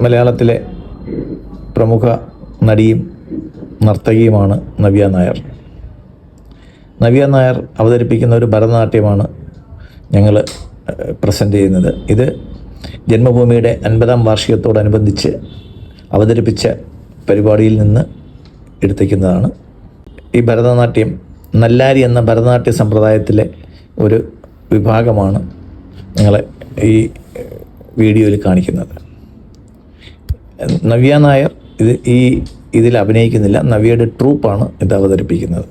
മലയാളത്തിലെ പ്രമുഖ നടിയും നർത്തകിയുമാണ് നവ്യ നായർ. നവ്യ നായർ അവതരിപ്പിക്കുന്ന ഒരു ഭരതനാട്യമാണ് ഞങ്ങൾ പ്രസൻറ്റ് ചെയ്യുന്നത്. ഇത് ജന്മഭൂമിയുടെ 50-ാം വാർഷികത്തോടനുബന്ധിച്ച് അവതരിപ്പിച്ച പരിപാടിയിൽ നിന്ന് എടുത്തിരിക്കുന്നതാണ്. ഈ ഭരതനാട്യം നല്ലാരി എന്ന ഭരതനാട്യ സമ്പ്രദായത്തിലെ ഒരു വിഭാഗമാണ് ഞങ്ങളെ ഈ വീഡിയോയിൽ കാണിക്കുന്നത്. നവ്യ നായർ ഇതിൽ അഭിനയിക്കുന്നില്ല. നവ്യയുടെ ട്രൂപ്പാണ് ഇത് അവതരിപ്പിക്കുന്നത്.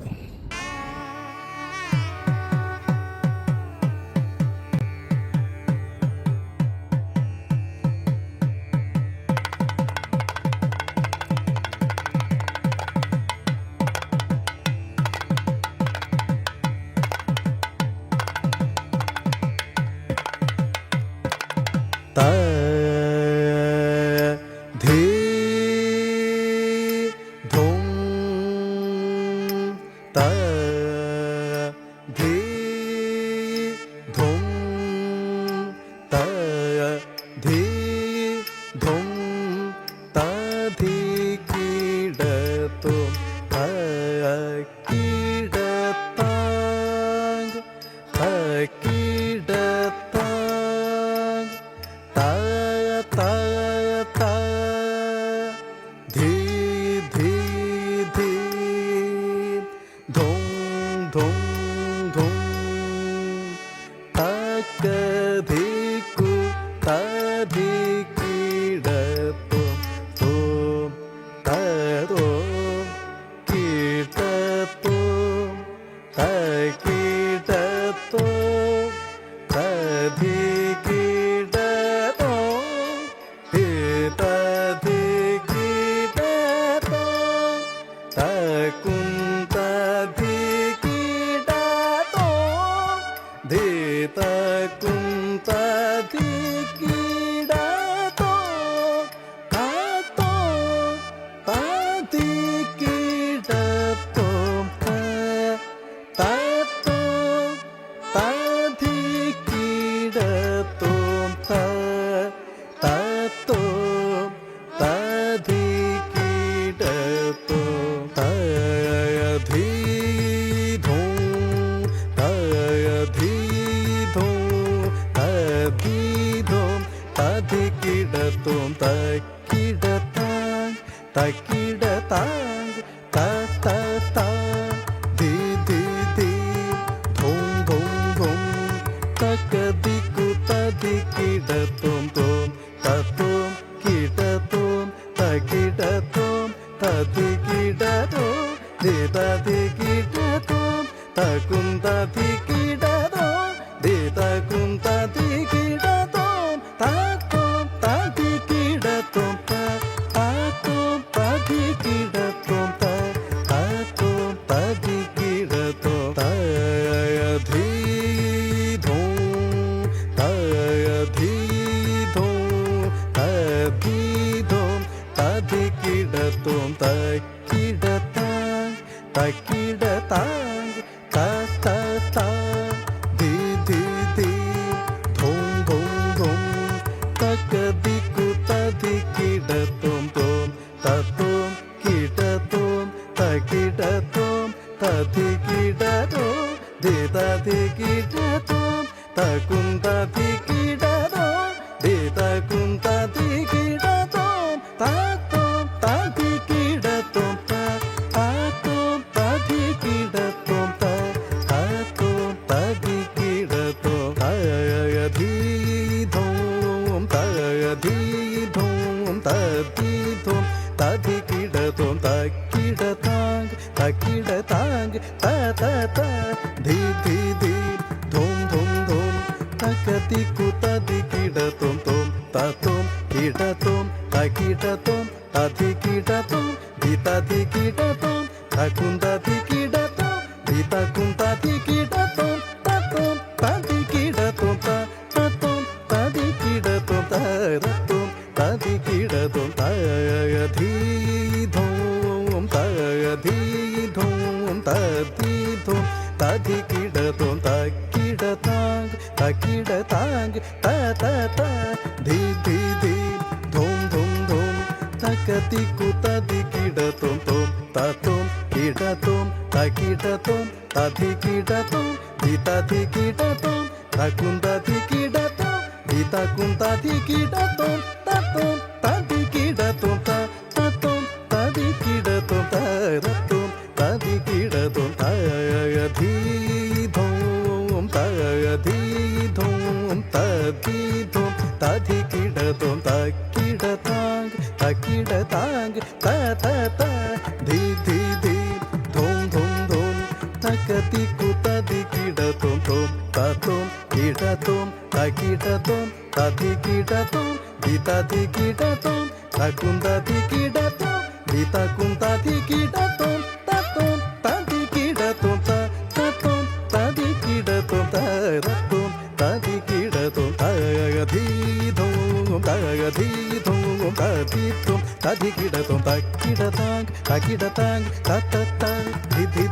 Takida tang ta ta ta, di di di, dhum dhum തകതികു തതികിടതും തോം തതും കിടതും തകിടതും തതികിടതും ദിതതികിടതും തകും തതികിടതും ദിതകും തതികിടതും തതും തതികിടതും തതും തതികിടതും തരതും തതികിടതും തയധീധോം തയധീധോം തധീധോം തധികിടതും തകിടതാങ് തകിടതാങ് തത ധീ ധീ ധീ ധോം ധോം ധോം തകതികു തതികിടതും തോം തതും കിടതും തകിടതും തധികിടതും ദിതധികിടതും തകും തധികിടതും ദിതകും തധികിടതും തതും തധികിടതും തതും തധികിടതും തരതും തധികിടതും തയധീധോം തയധീധോം തധീധോം തധികിടതും തകിടതാങ് തകിടതാങ് തതത ധിധി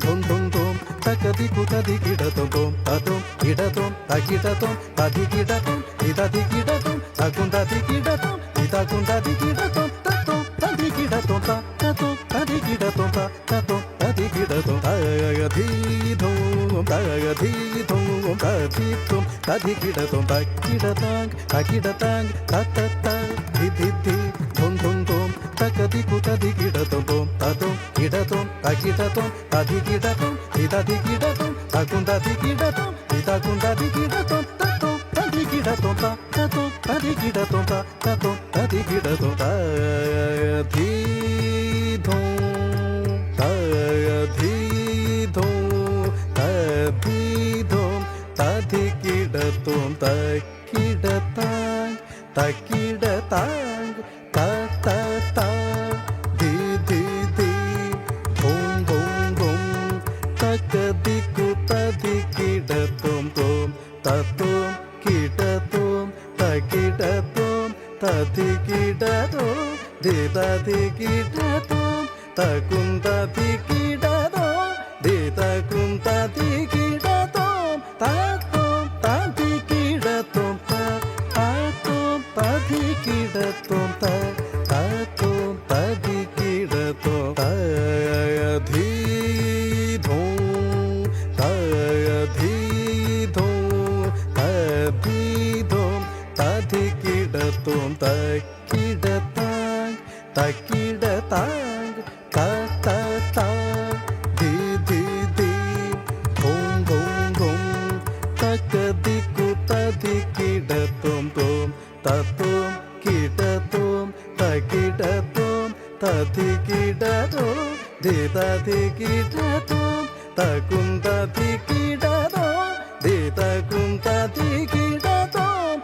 ധോം ധോം ധോം തകതികു തതികിടതും തോം തതും കിടതും തകിടതും തധികിടതും ദിതധികിടതും തകും തധികിടതും ദിതകും തധികിടതും തതും തധികിടതും തതും തധികിടതും തതും തധികിടതും തയധീധോം തയധീധോം തധീധോം തധികിടതും തകിടതാങ് തകിടതാങ് തതത ധിധി ധോം ധോം ധോം തകതികു തതികിടതും തോം തതും കിടതും തകിടതും തധികിടതും ദിതധികിടതും തകും തധികിടതും ദിതകും തധികിടതും തതും തധികിടതും തതും തധികിടതും തതും തധികിടതും തയധീധോം തയധീധോം തധീധോം തധികിടതും തകിടതാങ് തകിടതാങ് തതത ധീ ധീ ധീ ധോം ധോം ധോം തകതികു തതികിടതും തോം തതും കിടതും തകിടതും തധികിടതും ദിതധികിടതും തകും തധികിടതും ദിതകും തധികിടതും തതും തധികിടതും തതും തധികിടതും തതും തധികിടതും തയധീധോം തയധീധോം തധീധോം തധികിടതും തകിടതാങ് തകിടതാങ് തതത ധീ ധീ ധീ ധോം ധോം ധോം തകതികു തതികിടതും തോം തതും കിടതും തകിടതും തധികിടതും ദിതധികിടതും തകും തധികിടതും ദിതകും തധികിടതും